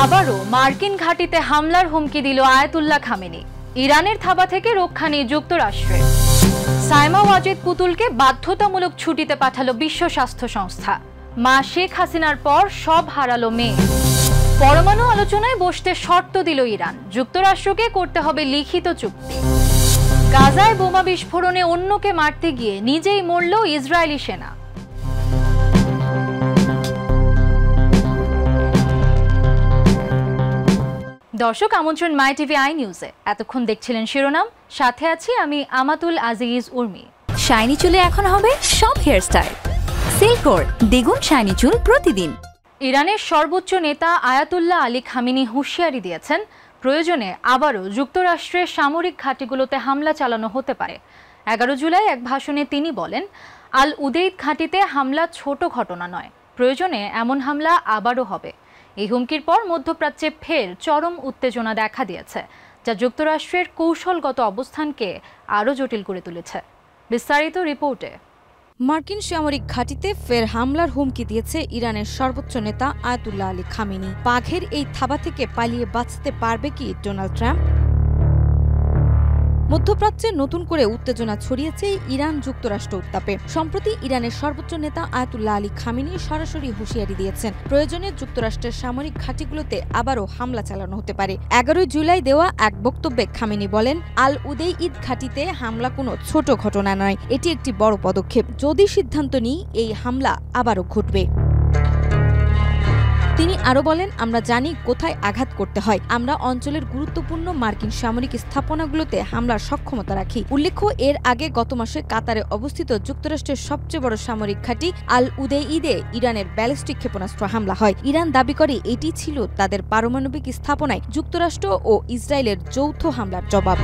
আবারও মার্কিন ঘাঁটিতে হামলার হুমকি দিল আয়াতুল্লাহ খামেনি। ইরানের থাবা থেকে রক্ষা নিয়ে যুক্তরাষ্ট্রে সাইমা ওয়াজেদ পুতুলকে বাধ্যতামূলক ছুটিতে পাঠালো বিশ্ব স্বাস্থ্য সংস্থা। মা শেখ হাসিনার পর সব হারালো মেয়ে। পরমাণু আলোচনায় বসতে শর্ত দিল ইরান, যুক্তরাষ্ট্রকে করতে হবে লিখিত চুক্তি। গাজায় বোমা বিস্ফোরণে অন্যকে মারতে গিয়ে নিজেই মরল ইসরায়েলি সেনা। দর্শক, আমন্ত্রণ মাই টিভি আই নিউজে। এতক্ষণ দেখছিলেন শিরোনাম, সাথে আছি আমি আমাতুল আজিজ উর্মি। শাইনি চুলে এখন হবে সব হেয়ারস্টাইল। সিল্কোর দ্বিগুণ শাইনি চুল প্রতিদিন। ইরানের সর্বোচ্চ নেতা আয়াতুল্লাহ আলী খামেনি হুঁশিয়ারি দিয়েছেন, প্রয়োজনে আবারও যুক্তরাষ্ট্রের সামরিক ঘাঁটিগুলোতে হামলা চালানো হতে পারে। 11 জুলাই এক ভাষণে তিনি বলেন, আল উদেইদ ঘাঁটিতে হামলা ছোট ঘটনা নয়, প্রয়োজনে এমন হামলা আবারও হবে। এই হুমকির পর মধ্যপ্রাচ্যে ফের চরম উত্তেজনা দেখা দিয়েছে, যা যুক্তরাষ্ট্রের কৌশলগত অবস্থানকে আরও জটিল করে তুলেছে। বিস্তারিত রিপোর্টে। মার্কিন সামরিক ঘাঁটিতে ফের হামলার হুমকি দিয়েছে ইরানের সর্বোচ্চ নেতা আয়াতুল্লাহ আলী খামেনি। বাঘের এই থাবা থেকে পালিয়ে বাঁচতে পারবে কি ডোনাল্ড ট্রাম্প? মধ্যপ্রাচ্যে নতুন করে উত্তেজনা ছড়িয়েছে ইরান যুক্তরাষ্ট্র উত্তাপে। সম্প্রতি ইরানের সর্বোচ্চ নেতা আয়াতুল্লাহ আলী খামেনি সরাসরি হুঁশিয়ারি দিয়েছেন, প্রয়োজনে যুক্তরাষ্ট্রের সামরিক ঘাঁটিগুলোতে আবারও হামলা চালানো হতে পারে। 11 জুলাই দেওয়া এক বক্তব্যে খামেনি বলেন, আল উদেইদ ঘাঁটিতে হামলা কোনো ছোট ঘটনা নয়, এটি একটি বড় পদক্ষেপ। যদি সিদ্ধান্ত নিই, এই হামলা আবারও ঘটবে। তিনি আরো বলেন, আমরা জানি কোথায় আঘাত করতে হয়। আমরা অঞ্চলের গুরুত্বপূর্ণ মার্কিন সামরিক স্থাপনাগুলোতে হামলার সক্ষমতা রাখি। উল্লেখ্য, এর আগে গত মাসে কাতারে অবস্থিত যুক্তরাষ্ট্রের সবচেয়ে বড় সামরিক ঘাঁটি আল উদেইদে ইরানের ব্যালিস্টিক ক্ষেপণাস্ত্র হামলা হয়। ইরান দাবি করে এটি ছিল তাদের পারমাণবিক স্থাপনায় যুক্তরাষ্ট্র ও ইসরায়েলের যৌথ হামলার জবাব।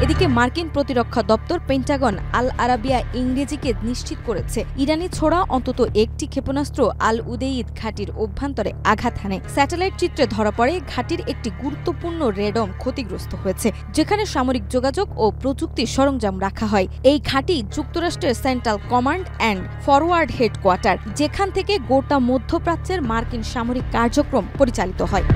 এদিকে মার্কিন প্রতিরক্ষা দপ্তর পেন্টাগন আল আরাবিয়া ইংরেজিকে নিশ্চিত করেছে, ইরানি ছোড়া অন্তত একটি ক্ষেপণাস্ত্র আল উদেইদ ঘাঁটির অভ্যন্তরে আঘাত হানে। স্যাটেলাইট চিত্রে ধরা পড়ে ঘাঁটির একটি গুরুত্বপূর্ণ রেডম ক্ষতিগ্রস্ত হয়েছে, যেখানে সামরিক যোগাযোগ ও প্রযুক্তি সরঞ্জাম রাখা হয়। এই ঘাঁটি যুক্তরাষ্ট্রের central command and forward headquarter, যেখান থেকে গোটা মধ্যপ্রাচ্যের মার্কিন সামরিক কার্যক্রম পরিচালিত হয়।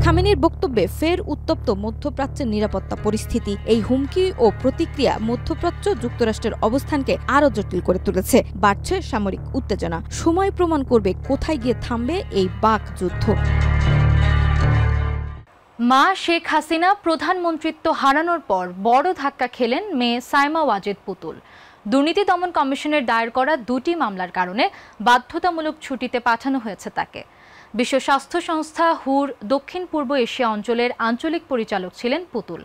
খামেনির বক্তব্যে ফের উত্তপ্ত মধ্যপ্রাচ্যের নিরাপত্তা পরিস্থিতি। এই হুমকি ও প্রতিক্রিয়া মধ্যপ্রাচ্য যুক্তরাষ্ট্রের অবস্থানকে আরও জটিল করে তুলেছে। বাড়ছে সামরিক উত্তেজনা। সময় প্রমাণ করবে কোথায় গিয়ে থামবে এই বাক যুদ্ধ। মা শেখ হাসিনা প্রধানমন্ত্রিত্ব হারানোর পর বড় ধাক্কা খেলেন মেয়ে সাইমা ওয়াজেদ পুতুল। দুর্নীতি দমন কমিশনের দায়ের করা 2টি মামলার কারণে বাধ্যতামূলক ছুটিতে পাঠানো হয়েছে তাকে। বিশ্ব স্বাস্থ্য সংস্থা হুর দক্ষিণ পূর্ব এশিয়া অঞ্চলের আঞ্চলিক পরিচালক ছিলেন পুতুল।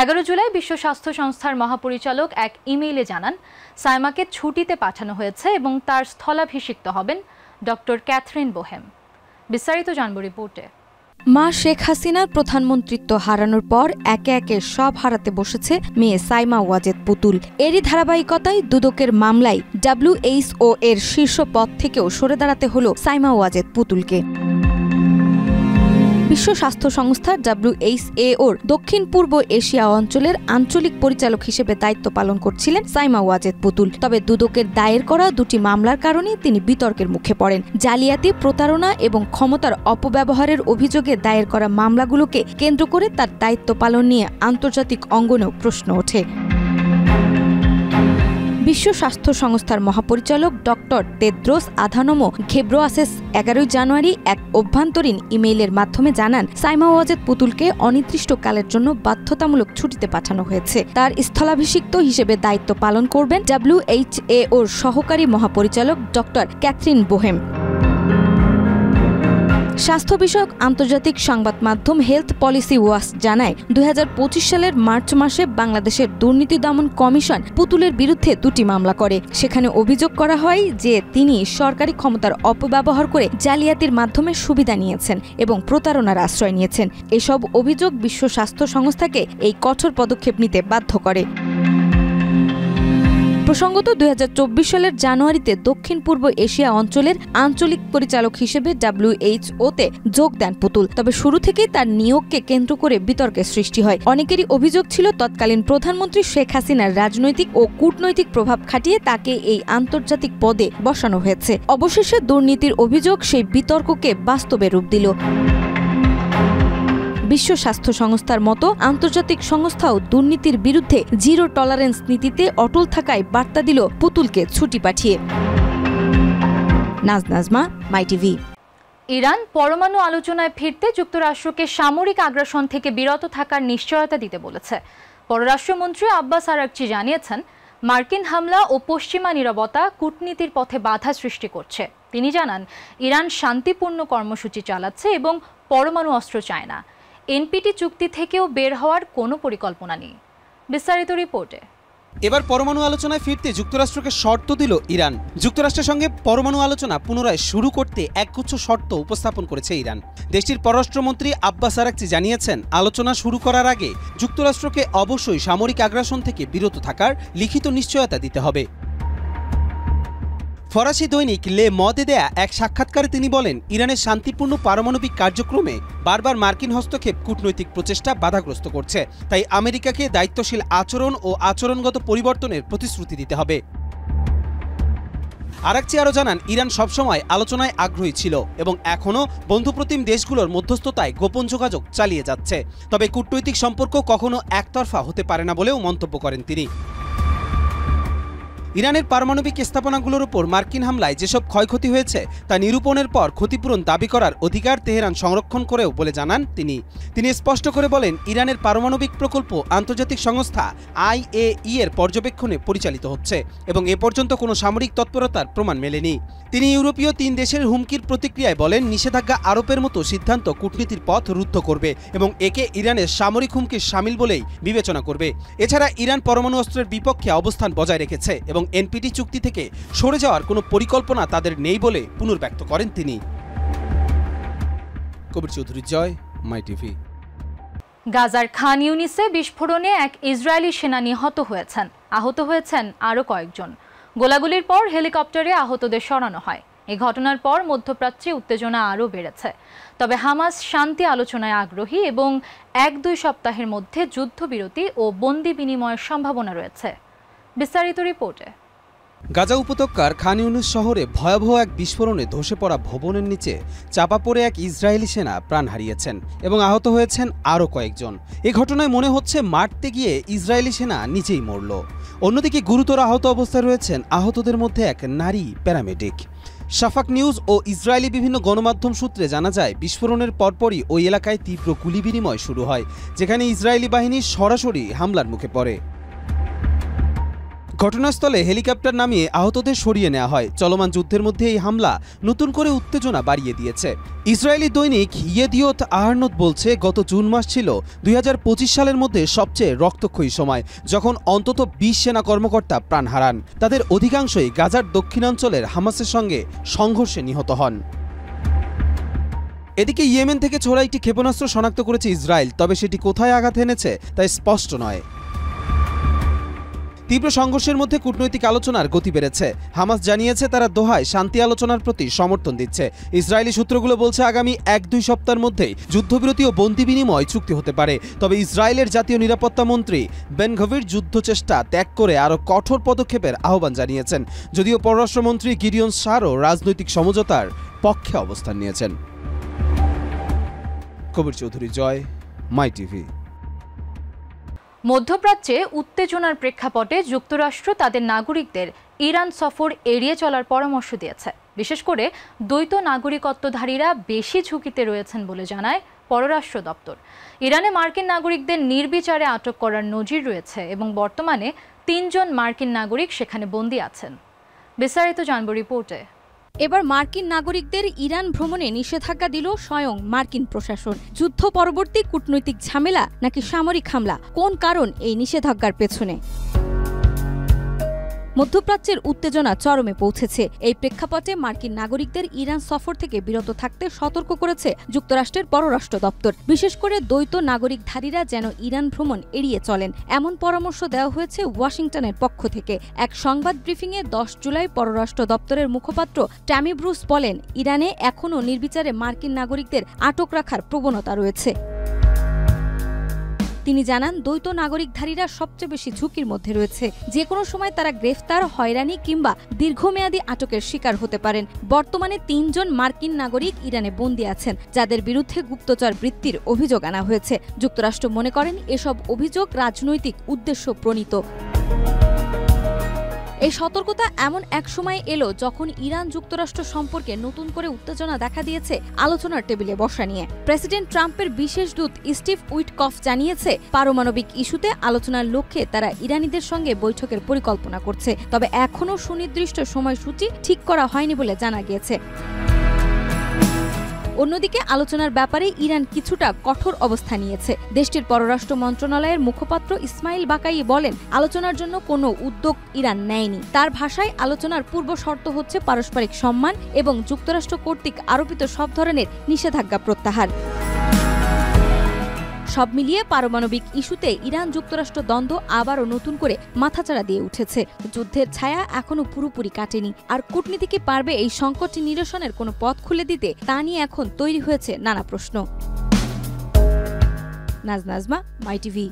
11 জুলাই বিশ্ব স্বাস্থ্য সংস্থার মহাপরিচালক এক ইমেইলে জানান, সাইমাকে ছুটিতে পাঠানো হয়েছে এবং তার স্থলাভিষিক্ত হবেন ডক্টর ক্যাথরিন বোহেম। বিস্তারিত জানব রিপোর্টে। মা শেখ হাসিনার প্রধানমন্ত্রিত্ব হারানোর পর একে একে সব হারাতে বসেছে মেয়ে সাইমা ওয়াজেদ পুতুল। এরই ধারাবাহিকতায় দুদকের মামলায় WHO এর শীর্ষ পদ থেকেও সরে দাঁড়াতে হল সাইমা ওয়াজেদ পুতুলকে। বিশ্ব স্বাস্থ্য সংস্থা WHOর দক্ষিণ পূর্ব এশিয়া অঞ্চলের আঞ্চলিক পরিচালক হিসেবে দায়িত্ব পালন করছিলেন সাইমা ওয়াজেদ পুতুল। তবে দুদকের দায়ের করা 2টি মামলার কারণে তিনি বিতর্কের মুখে পড়েন। জালিয়াতি, প্রতারণা এবং ক্ষমতার অপব্যবহারের অভিযোগে দায়ের করা মামলাগুলোকে কেন্দ্র করে তার দায়িত্ব পালন নিয়ে আন্তর্জাতিক অঙ্গনেও প্রশ্ন ওঠে। বিশ্ব স্বাস্থ্য সংস্থার মহাপরিচালক ডক্টর টেদ্রোস আধানম ঘেব্রেয়েসাস 11 জানুয়ারি এক অভ্যন্তরীণ ইমেইলের মাধ্যমে জানান, সাইমা ওয়াজেদ পুতুলকে অনির্দিষ্টকালের জন্য বাধ্যতামূলক ছুটিতে পাঠানো হয়েছে। তার স্থলাভিষিক্ত হিসেবে দায়িত্ব পালন করবেন WHOর সহকারী মহাপরিচালক ডক্টর ক্যাথরিন বোহেম। স্বাস্থ্য বিষয়ক আন্তর্জাতিক সংবাদ মাধ্যম হেলথ পলিসি ওয়াচ জানায়, 2025 সালের মার্চ মাসে বাংলাদেশের দুর্নীতি দমন কমিশন পুতুলের বিরুদ্ধে 2টি মামলা করে। সেখানে অভিযোগ করা হয় যে তিনি সরকারি ক্ষমতার অপব্যবহার করে জালিয়াতির মাধ্যমে সুবিধা নিয়েছেন এবং প্রতারণার আশ্রয় নিয়েছেন। এসব অভিযোগ বিশ্ব স্বাস্থ্য সংস্থাকে এই কঠোর পদক্ষেপ নিতে বাধ্য করে। প্রসঙ্গত 2024 সালের জানুয়ারিতে দক্ষিণ পূর্ব এশিয়া অঞ্চলের আঞ্চলিক পরিচালক হিসেবে WHO-তে যোগ দেন পুতুল। তবে শুরু থেকেই তার নিয়োগকে কেন্দ্র করে বিতর্কের সৃষ্টি হয়। অনেকেরই অভিযোগ ছিল তৎকালীন প্রধানমন্ত্রী শেখ হাসিনার রাজনৈতিক ও কূটনৈতিক প্রভাব খাটিয়ে তাকে এই আন্তর্জাতিক পদে বসানো হয়েছে। অবশেষে দুর্নীতির অভিযোগ সেই বিতর্ককে বাস্তবে রূপ দিল। বিশ্ব স্বাস্থ্য সংস্থার মতো আন্তর্জাতিক সংস্থাও দুর্নীতির বিরুদ্ধে জিরো টলারেন্স নীতিতে অটল থাকায় বার্তা দিল পুতুলকে ছুটি পাঠিয়ে। নাজমা, মাই টিভি। ইরান পরমাণু আলোচনায় ফিরতে যুক্তরাষ্ট্রকে সামরিক আগ্রাসন থেকে বিরত থাকার নিশ্চয়তা দিতে বলেছে। পররাষ্ট্রমন্ত্রী আব্বাস আরাগচি জানিয়েছেন, মার্কিন হামলা ও পশ্চিমা নীরবতা কূটনীতির পথে বাধা সৃষ্টি করছে। তিনি জানান, ইরান শান্তিপূর্ণ কর্মসূচি চালাচ্ছে এবং পরমাণু অস্ত্র চায় না। এনপিটি চুক্তি থেকেও বের হওয়ার কোনো পরিকল্পনা নেই। বিস্তারিত রিপোর্টে। এবার পরমাণু আলোচনায় ফিরতে যুক্তরাষ্ট্রকে শর্ত দিল ইরান। যুক্তরাষ্ট্রের সঙ্গে পরমাণু আলোচনা পুনরায় শুরু করতে একগুচ্ছ শর্ত উপস্থাপন করেছে ইরান। দেশটির পররাষ্ট্রমন্ত্রী আব্বাস আরাগচি জানিয়েছেন, আলোচনা শুরু করার আগে যুক্তরাষ্ট্রকে অবশ্যই সামরিক আগ্রাসন থেকে বিরত থাকার লিখিত নিশ্চয়তা দিতে হবে। ফরাসি দৈনিক লে মদে দেয়া এক সাক্ষাৎকারে তিনি বলেন, ইরানের শান্তিপূর্ণ পারমাণবিক কার্যক্রমে বারবার মার্কিন হস্তক্ষেপ কূটনৈতিক প্রচেষ্টা বাধাগ্রস্ত করছে। তাই আমেরিকাকে দায়িত্বশীল আচরণ ও আচরণগত পরিবর্তনের প্রতিশ্রুতি দিতে হবে। আরাগচি আরও জানান, ইরান সবসময় আলোচনায় আগ্রহী ছিল এবং এখনও বন্ধুপ্রতিম দেশগুলোর মধ্যস্থতায় গোপন যোগাযোগ চালিয়ে যাচ্ছে। তবে কূটনৈতিক সম্পর্ক কখনো একতরফা হতে পারে না বলেও মন্তব্য করেন তিনি। ইরানের পারমাণবিক স্থাপনাগুলোর উপর মার্কিন হামলায় যেসব ক্ষয়ক্ষতি হয়েছে তা নিরূপণের পর ক্ষতিপূরণ দাবি করার অধিকার তেহরান সংরক্ষণ করেও বলে জানান তিনি স্পষ্ট করে বলেন, ইরানের পারমাণবিক প্রকল্প আন্তর্জাতিক সংস্থা IAEA এর পর্যবেক্ষণে পরিচালিত হচ্ছে এবং এ পর্যন্ত কোনো সামরিক তৎপরতার প্রমাণ মেলেনি। তিনি ইউরোপীয় 3 দেশের হুমকির প্রতিক্রিয়ায় বলেন, নিষেধাজ্ঞা আরোপের মতো সিদ্ধান্ত কূটনীতির পথ রুদ্ধ করবে এবং একে ইরানের সামরিক হুমকির শামিল বলেই বিবেচনা করবে। এছাড়া ইরান পরমাণু অস্ত্রের বিপক্ষে অবস্থান বজায় রেখেছে এবং এনপিটি চুক্তি থেকে সরে যাওয়ার কোনো পরিকল্পনা তাদের নেই বলে পুনর্ব্যক্ত করেন তিনি। কবির চৌধুরী, জয়, মাই টিভি। গাজার খান ইউনিসে বিস্ফোরণে এক ইসরায়েলি সেনা নিহত হয়েছেন, আহত হয়েছেন আরও কয়েকজন। গোলাগুলির পর হেলিকপ্টারে আহতদের সরানো হয়। এই ঘটনার পর মধ্যপ্রাচ্যে উত্তেজনা আরও বেড়েছে। তবে হামাস শান্তি আলোচনায় আগ্রহী এবং 1-2 সপ্তাহের মধ্যে যুদ্ধবিরতি ও বন্দি বিনিময়ের সম্ভাবনা রয়েছে। বিস্তারিত রিপোর্টে। গাজা উপত্যকার খান ইউনিস শহরে ভয়াবহ এক বিস্ফোরণে ধসে পড়া ভবনের নিচে চাপা পড়ে এক ইসরায়েলি সেনা প্রাণ হারিয়েছেন এবং আহত হয়েছেন আরও কয়েকজন। এ ঘটনায় মনে হচ্ছে মারতে গিয়ে ইসরায়েলি সেনা নিজেই মরল। অন্যদিকে গুরুতর আহত অবস্থায় রয়েছেন আহতদের মধ্যে এক নারী প্যারামেডিক। শাফাক নিউজ ও ইসরায়েলি বিভিন্ন গণমাধ্যম সূত্রে জানা যায়, বিস্ফোরণের পরপরই ওই এলাকায় তীব্র গুলি বিনিময় শুরু হয়, যেখানে ইসরায়েলি বাহিনী সরাসরি হামলার মুখে পড়ে। ঘটনাস্থলে হেলিকপ্টার নামিয়ে আহতদের সরিয়ে নেওয়া হয়। চলমান যুদ্ধের মধ্যে এই হামলা নতুন করে উত্তেজনা বাড়িয়ে দিয়েছে। ইসরায়েলি দৈনিক ইয়েদিওত আহারনোত বলছে, গত জুন মাস ছিল 2025 সালের মধ্যে সবচেয়ে রক্তক্ষয়ী সময়, যখন অন্তত 20 সেনা কর্মকর্তা প্রাণ হারান। তাদের অধিকাংশই গাজার দক্ষিণাঞ্চলের হামাসের সঙ্গে সংঘর্ষে নিহত হন। এদিকে ইয়েমেন থেকে ছোড়া একটি ক্ষেপণাস্ত্র শনাক্ত করেছে ইসরায়েল, তবে সেটি কোথায় আঘাত এনেছে তা স্পষ্ট নয়। তীব্র সংঘর্ষের মধ্যে কূটনৈতিক আলোচনার গতি বেড়েছে। হামাস জানিয়েছে তারা দোহায় শান্তি আলোচনার প্রতি সমর্থন দিচ্ছে। ইসরায়েলি সূত্রগুলো বলছে, আগামী 1-2 সপ্তাহের মধ্যেই যুদ্ধবিরতি ও বন্দি বিনিময় চুক্তি হতে পারে। তবে ইসরায়েলের জাতীয় নিরাপত্তা মন্ত্রী বেন গভির যুদ্ধচেষ্টা ত্যাগ করে আরও কঠোর পদক্ষেপের আহ্বান জানিয়েছেন, যদিও পররাষ্ট্রমন্ত্রী গিডিয়ন সারও রাজনৈতিক সমঝোতার পক্ষে অবস্থান নিয়েছেন। কবির চৌধুরী, জয়, মাই টিভি। মধ্যপ্রাচ্যে উত্তেজনার প্রেক্ষাপটে যুক্তরাষ্ট্র তাদের নাগরিকদের ইরান সফর এড়িয়ে চলার পরামর্শ দিয়েছে। বিশেষ করে দ্বৈত নাগরিকত্বধারীরা বেশি ঝুঁকিতে রয়েছেন বলে জানায় পররাষ্ট্র দপ্তর। ইরানে মার্কিন নাগরিকদের নির্বিচারে আটক করার নজির রয়েছে এবং বর্তমানে 3 জন মার্কিন নাগরিক সেখানে বন্দী আছেন। বিস্তারিত জানব রিপোর্টে। এবার মার্কিন নাগরিকদের ইরান ভ্রমণে নিষেধাজ্ঞা দিল স্বয়ং মার্কিন প্রশাসন। যুদ্ধ পরবর্তী কূটনৈতিক ঝামেলা নাকি সামরিক হামলা, কোন কারণ এই নিষেধাজ্ঞার পেছনে? মধ্যপ্রাচ্যের উত্তেজনা চরমে পৌঁছেছে। এই প্রেক্ষাপটে মার্কিন নাগরিকদের ইরান সফর থেকে বিরত থাকতে সতর্ক করেছে যুক্তরাষ্ট্রের পররাষ্ট্র দপ্তর। বিশেষ করে দ্বৈত নাগরিকধারীরা যেন ইরান ভ্রমণ এড়িয়ে চলেন, এমন পরামর্শ দেওয়া হয়েছে ওয়াশিংটনের পক্ষ থেকে। এক সংবাদ ব্রিফিংয়ে 10 জুলাই পররাষ্ট্র দপ্তরের মুখপাত্র ট্যামি ব্রুস বলেন, ইরানে এখনও নির্বিচারে মার্কিন নাগরিকদের আটক রাখার প্রবণতা রয়েছে। তিনি জানান, দ্বৈত নাগরিকধারীরা সবচেয়ে বেশি ঝুঁকির মধ্যে রয়েছে। যে কোনো সময় তারা গ্রেফতার, হয়রানি কিংবা দীর্ঘমেয়াদী আটকের শিকার হতে পারেন। বর্তমানে 3 জন মার্কিন নাগরিক ইরানে বন্দী আছেন, যাদের বিরুদ্ধে গুপ্তচর বৃত্তির অভিযোগ আনা হয়েছে। যুক্তরাষ্ট্র মনে করেন এসব অভিযোগ রাজনৈতিক উদ্দেশ্য প্রণীত। এই সতর্কতা এমন এক সময় এলো যখন ইরান যুক্তরাষ্ট্র সম্পর্কে নতুন করে উত্তেজনা দেখা দিয়েছে আলোচনার টেবিলে বসা নিয়ে। প্রেসিডেন্ট ট্রাম্পের বিশেষ দূত স্টিভ উইটকফ জানিয়েছে, পারমাণবিক ইস্যুতে আলোচনার লক্ষ্যে তারা ইরানিদের সঙ্গে বৈঠকের পরিকল্পনা করছে, তবে এখনও সুনির্দিষ্ট সময়সূচি ঠিক করা হয়নি বলে জানা গিয়েছে। অন্যদিকে আলোচনার ব্যাপারে ইরান কিছুটা কঠোর অবস্থা নিয়েছে। দেশটির পররাষ্ট্র মন্ত্রণালয়ের মুখপাত্র ইসমাইল বাকাই বলেন, আলোচনার জন্য কোনো উদ্যোগ ইরান নেয়নি। তার ভাষায় আলোচনার পূর্ব শর্ত হচ্ছে পারস্পরিক সম্মান এবং যুক্তরাষ্ট্র কর্তৃক আরোপিত সব ধরনের নিষেধাজ্ঞা প্রত্যাহার। সব মিলিয়ে পারমাণবিক ইস্যুতে ইরান যুক্তরাষ্ট্র দ্বন্দ্ব আবারও নতুন করে মাথাচাড়া দিয়ে উঠেছে। যুদ্ধের ছায়া এখনো পুরোপুরি কাটেনি, আর কূটনীতি কি পারবে এই সংকট নিরসনের কোনো পথ খুলে দিতে, তা নিয়ে এখন তৈরি হয়েছে নানা প্রশ্ন। নাজমা, মাইটিভি।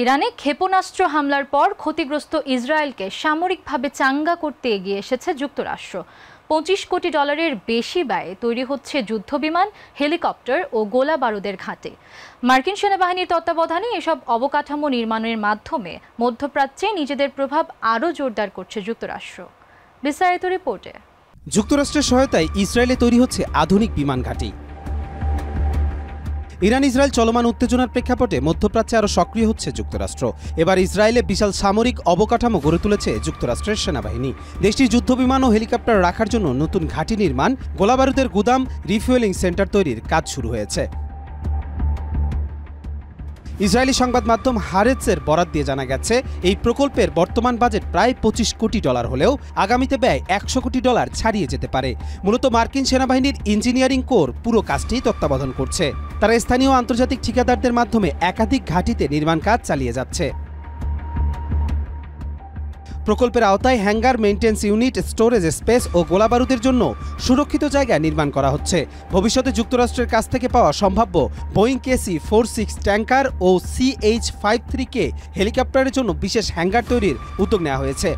ইরানে ক্ষেপণাস্ত্র হামলার পর ক্ষতিগ্রস্ত ইসরায়েলকে সামরিকভাবে চাঙ্গা করতে এগিয়ে এসেছে যুক্তরাষ্ট্র। $25 কোটি বেশি ব্যয়ে তৈরি হচ্ছে যুদ্ধবিমান, হেলিকপ্টার ও গোলা বারুদের ঘাঁটি। মার্কিন সেনাবাহিনীর তত্ত্বাবধানে এসব অবকাঠামো নির্মাণের মাধ্যমে মধ্যপ্রাচ্যে নিজেদের প্রভাব আরও জোরদার করছে যুক্তরাষ্ট্র। বিস্তারিত রিপোর্টে। যুক্তরাষ্ট্রের সহায়তায় ইসরায়েলে তৈরি হচ্ছে আধুনিক বিমান ঘাঁটি। ইরান ইসরায়েল চলমান উত্তেজনার প্রেক্ষাপটে মধ্যপ্রাচ্যে আরও সক্রিয় হচ্ছে যুক্তরাষ্ট্র। এবার ইসরায়েলে বিশাল সামরিক অবকাঠামো গড়ে তুলেছে যুক্তরাষ্ট্রের সেনাবাহিনী। দেশটির যুদ্ধবিমান ও হেলিকপ্টার রাখার জন্য নতুন ঘাঁটি নির্মাণ, গোলাবারুদের গুদাম, রিফুয়েলিং সেন্টার তৈরির কাজ শুরু হয়েছে। ইসরায়েলি সংবাদ মাধ্যম হারেৎসের বরাত দিয়ে জানা গেছে, এই প্রকল্পের বর্তমান বাজেট প্রায় $25 কোটি হলেও আগামীতে ব্যয় $100 কোটি ছাড়িয়ে যেতে পারে। মূলত মার্কিন সেনাবাহিনীর ইঞ্জিনিয়ারিং কোর পুরো কাজটি তত্ত্বাবধান করছে। তারা স্থানীয় আন্তর্জাতিক ঠিকাদারদের মাধ্যমে একাধিক ঘাঁটিতে নির্মাণ কাজ চালিয়ে যাচ্ছে। প্রকল্পের আওতায় hangar, maintenance unit, storage space ও গোলাবারুদের জন্য সুরক্ষিত জায়গা নির্মাণ করা হচ্ছে। ভবিষ্যতে যুক্তরাষ্ট্রের কাছ থেকে পাওয়া সম্ভাব্য বোয়িং KC-46 ট্যাঙ্কার ও CH-53K হেলিকপ্টারের জন্য বিশেষ হ্যাঙ্গার তৈরির উদ্যোগ নেওয়া হয়েছে।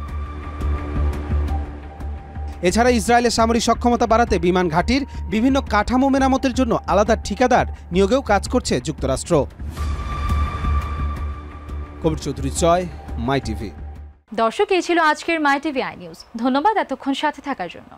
এছাড়া ইসরায়েলের সামরিক সক্ষমতা বাড়াতে বিমান ঘাঁটির বিভিন্ন কাঠামো মেরামতের জন্য আলাদা ঠিকাদার নিয়োগেও কাজ করছে যুক্তরাষ্ট্র। কবির চৌধুরী, জয়, মাই টিভি। দর্শক, এই ছিল আজকের মাই টিভি আই নিউজ। ধন্যবাদ এতক্ষণ সাথে থাকার জন্য।